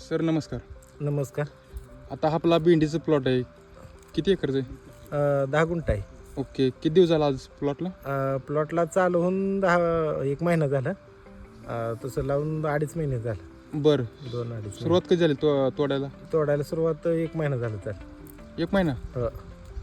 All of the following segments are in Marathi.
सर नमस्कार. नमस्कार. आता आपला भेंडीचं प्लॉट आहे, किती एकरचं आहे? 10 गुंठ आहे. ओके, किती दिवस झाला आज प्लॉटला? प्लॉटला चालू होऊन 1 महिना झाला. तसं लावून 2.5 महिने झाला. बरं, 2-2.5 सुरुवात कधी झाली तोडायला? तोडायला सुरुवात 1 महिना झाला तर. 1 महिना.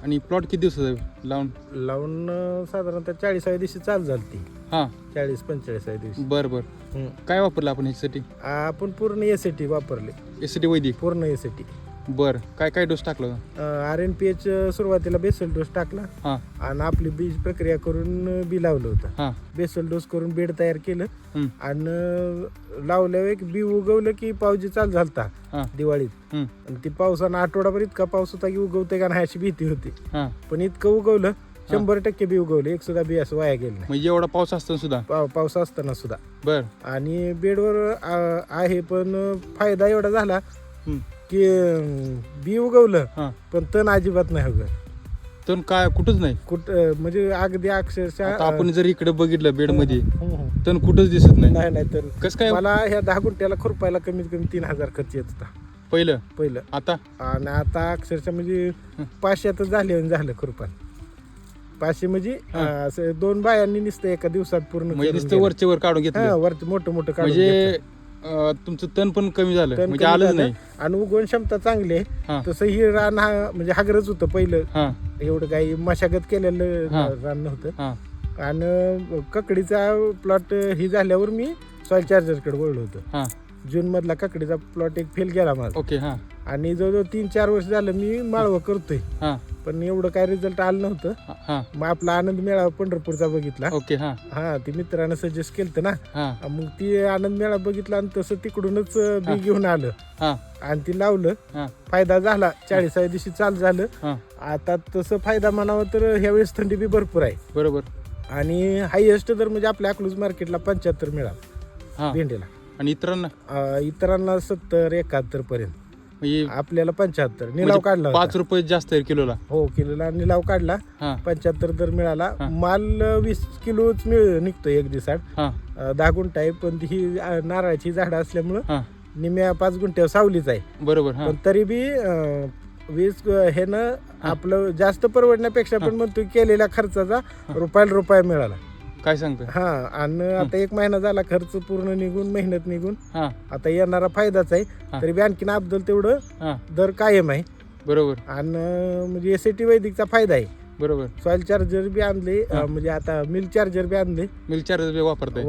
आणि प्लॉट किती दिवसाचा आहे लावून साधारणतः 40व्या दिवशी चालू झाली ती. हां, 40-45व्या दिवशी. बरं बरं. काय वापरलं आपण ह्याच्यासाठी? आपण पूर्ण एसएटी वापरले. यासाठी वैदिक? पूर्ण एसएटी. बरं, काय काय डोस टाकला होता? RNPH सुरुवातीला बेसल डोस टाकला. हां आणि आपली बीज प्रक्रिया करून बी लावलं होतं. हां बेसल डोस करून बेड तयार केलं. हं, आणि लावल्यावर एक बी उगवलं की पाऊस चालू झालता हां दिवाळीत. हं, आणि ती पावसानं आठवडाभर इतका पाऊस होता की उगवते का नाही अशी भीती होती. हां. पण इतकं उगवलं, 100% बी उगवलं. एक सुद्धा बी असं वाया गेलं नाही. म्हणजे एवढा पाऊस असताना सुद्धा? पाऊस असताना सुद्धा. बरं. आणि बेडवर आहे, पण फायदा एवढा झाला हं, की बी उगवलं हां. पण तण अजिबात नाही उगवलं. तर काय कुठंच नाही? कुठं म्हणजे अगदी अक्षरशः आता आपण जर इकडे बघितलं बेडमध्ये हं. तर कुठंच दिसत नाही. नाही तर कसं काय? मला ह्या 10 गुंठ्याला खुरपायला कमीत कमी 3000 खर्च येत होता पहिलं. आता आणि आता अक्षरशः म्हणजे 500 झालं खुरपान. 500 म्हणजे असं 2 बायांनी नुसतं एका दिवसात पूर्ण म्हणजे करून नुसतं गेलं. वरचे वर काढून घेतलं? वरचं मोठं काढून म्हणजे घेतलं. तुमचं तण पण कमी झालं, तण म्हणजे कमी आलंच झालं. नाही. आणि उगवण क्षमता चांगली आहे. हां तसं ही रान म्हणजे हागरच होतं पहिलं. हां एवढं काही मशागत केलेलं हां. रान नव्हतं. हां आणि ककडीचा प्लॉट ही झाल्यावर मी सॉइल चार्जरकडे वळलो होतो. हां. जून मधला ककडीचा प्लॉट एक फेल गेला माझा. ओके. हां आणि जवळजवळ 3-4 वर्ष झालं मी माळवं करतोय, हां पण एवढं काय रिझल्ट आलं नव्हतं. हां. मग आपला आनंद मेळावा पंढरपूरचा बघितला. ओके. हां ती मित्रानं सजेस्ट केलं ना. हां मग ती आनंद मेळावा बघितला आणि तसं तिकडूनच बी घेऊन आलं हां आणि ती लावलं. हां फायदा झाला. 40व्या दिवशी चालू झालं. हां. आता तसं फायदा म्हणावं तर ह्यावेळेस थंडी बी भरपूर आहे. बरोबर. आणि हायएस्ट दर म्हणजे आपल्या अकलूज मार्केटला 75 मिळाला हां. भेंडीला. आणि इतरांना इतरांना 70-71 पर्यंत. म्हणजे आपल्याला 75 निलाव काढला होता. 5 रुपये जास्त आहे किलोला? हो, किलोला निलाव काढला. हां 75 दर मिळाला. हां. माल 20 किलोच निघतो एक दिवसात. हां 10 गुंठ आहे, पण ही नारळाची झाडं असल्यामुळं हां. निम्या 5 गुंठ्यावर सावलीच आहे. बरोबर. हां पण तरी बी 20 हे ना आपलं जास्त परवडण्यापेक्षा पण म्हणतो केलेल्या खर्चाचा रुपया मिळाला. काय सांगता? आणि आता 1 महिना झाला खर्च पूर्ण निघून, मेहनत निघून. हां आता येणारा फायदाच आहे. तरी बी आणखीन अब्दल तेवढं हां. दर कायम आहे. बरोबर. आणि म्हणजे एसएटी वैदिकचा फायदा आहे. बरोबर. सॉइल चार्जर बी आणले, म्हणजे आता मिल्क चार्जर बी आणले. मिल्क चार्जर वापरताय?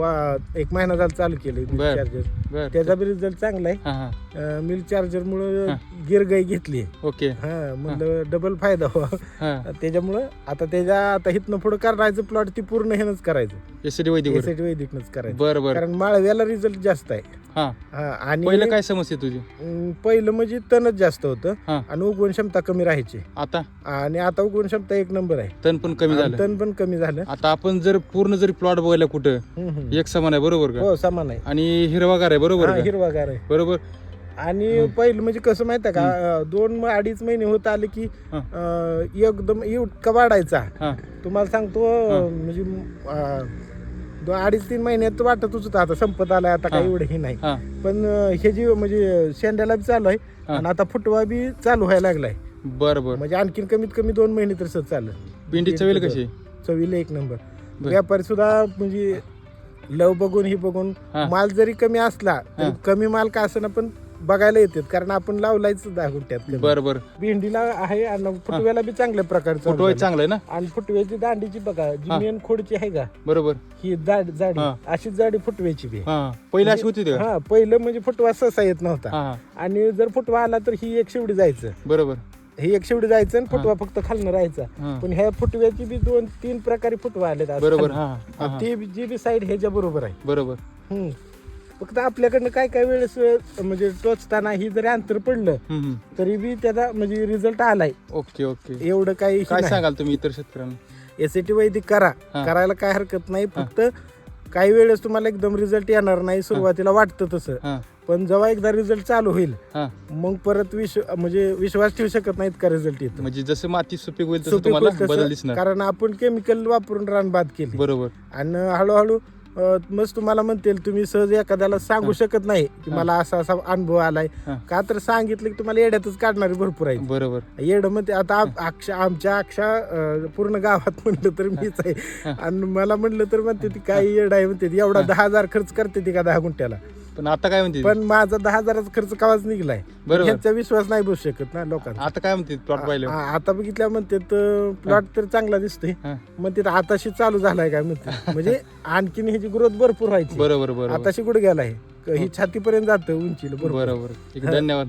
1 महिना झाला चालू केले मिल्क बर. चार्जर. बर. त्याचा बी रिझल्ट चांगला आहे. हां हां. मिल्क चार्जर मुळे हां. गिरगाई घेतली. ओके. म्हणलं डबल फायदा व्हा. हां. त्याच्यामुळं आता हिथनं पुढे करायचं प्लॉट ती पूर्ण हेनच करायचं. एसटी वैदिक? एसएटी वैदिकनच करायचं. बरं बरं. कारण माळव्याला रिझल्ट जास्त आहे. हां. आणि पहिलं काय समस्या तुझी? पहिलं म्हणजे तणच जास्त होतं हां. आणि उगवण क्षमता कमी राहायची. आता? आणि आता उगवण क्षमता 1 नंबर आहे. तण पण कमी झालं? तण पण कमी झालं. आता आपण जर पूर्ण जरी प्लॉट बघायला कुठं एक समान आहे, बरोबर का? हो, समान आहे. आणि हिरवागार आहे, बरोबर का? हिरवागार आहे. बरोबर. आणि पहिलं म्हणजे कसं माहिती आहे का, 2-2.5 महिने होत आले की एकदम इतका वाढायचा. हां तुम्हाला सांगतो म्हणजे 2-3 महिन्यात वाटतच होतं आता संपत आलाय, आता काही एवढं हे नाही. हां. पण हे जी म्हणजे शेंड्याला बी चालू आहे आणि आता फुटवा बी चालू व्हायला लागलाय. बरं बरं. म्हणजे आणखीन कमीत कमी 2 महिने तर सत चाललं. भेंडी चवेल कशी? चवीला 1 नंबर. बर. व्यापारी सुद्धा म्हणजे लव बघून ही बघून हां. माल जरी कमी असला तरी कमी माल का असं पण बघायला येतात, कारण आपण लावलायच 10 गुंठ्यात. बरं बरं. भेंडीला आहे आणि फुटव्याला बी चांगल्या प्रकारचं फोटो चांगलं आहे ना? आणि फुटव्याची दांडीची बघा जी मेन खोडची आहे का, बरोबर. ही जाडी हां. अशीच जाडी फुटव्याची बी. हां. पहिली अशी होती का? पहिलं म्हणजे फुटवा सहसा येत नव्हता. हां हां. आणि जर फुटवा आला तर ही एक शेवडी जायचं, बरोबर. ही एक शेवडी जायचं आणि फुटवा फक्त खालनं राहायचा. हां. पण ह्या फुटव्याची बी 2-3 प्रकारे फुटवा आले. बरोबर. हां हां. ती जी बी साईड ह्याच्या बरोबर आहे. बरोबर. फक्त आपल्याकडनं काय वेळेस म्हणजे टोचताना ही जरी अंतर पडलं तरी बी त्याचा म्हणजे रिझल्ट आलाय. Okay okay. एवढं काही काय सांगाल तुम्ही इतर शेतकऱ्यांना? एसएटी वैदिक करायला काय हरकत नाही. फक्त काही वेळेस तुम्हाला एकदम रिझल्ट येणार नाही, सुरुवातीला वाटतं तसं. हां. पण जेव्हा एकदा रिझल्ट चालू होईल हां. मग परत म्हणजे विश्वास ठेवू शकत नाहीत का रिझल्ट येतो. म्हणजे जसं माती सुपीक होईल तसं सुपीक तुम्हाला होईल तसं. बदल दिसणार. कारण आपण केमिकल वापरून रान बाद केली. बरोबर. आणि हळूहळू मग तुम्हाला म्हणतील तुम्ही सहज एखाद्याला सांगू शकत नाही की मला असा असा अनुभव आलाय. का तर सांगितलं की तुम्हाला येड्यातच काढणारे भरपूर आहेत. बरोबर. येड म्हणते आता आमच्या पूर्ण गावात म्हणलं तर मीच आहे. आणि मला म्हणलं तर म्हणते ती काही येड आहे म्हणते ती. एवढा 10,000 खर्च करते ती का 10 गुंठ्याला. पण आता काय म्हणते पण माझा 10,000चा खर्च कवाच निघलाय. बरोबर. ह्यांचा विश्वास नाही बसू शकत ना लोकांना. आता काय म्हणते प्लॉट पाहिलं? आता बघितल्या म्हणते प्लॉट तर चांगला दिसतोय म्हणते आताशी चालू झालाय काय म्हणते. म्हणजे आणखीन ह्याची ग्रोथ भरपूर व्हायची. बरोबर बरोबर. आताशी कुठे गेलाय ही छातीपर्यंत जातं उंचीला. बरोबर. ठीक आहे, धन्यवाद.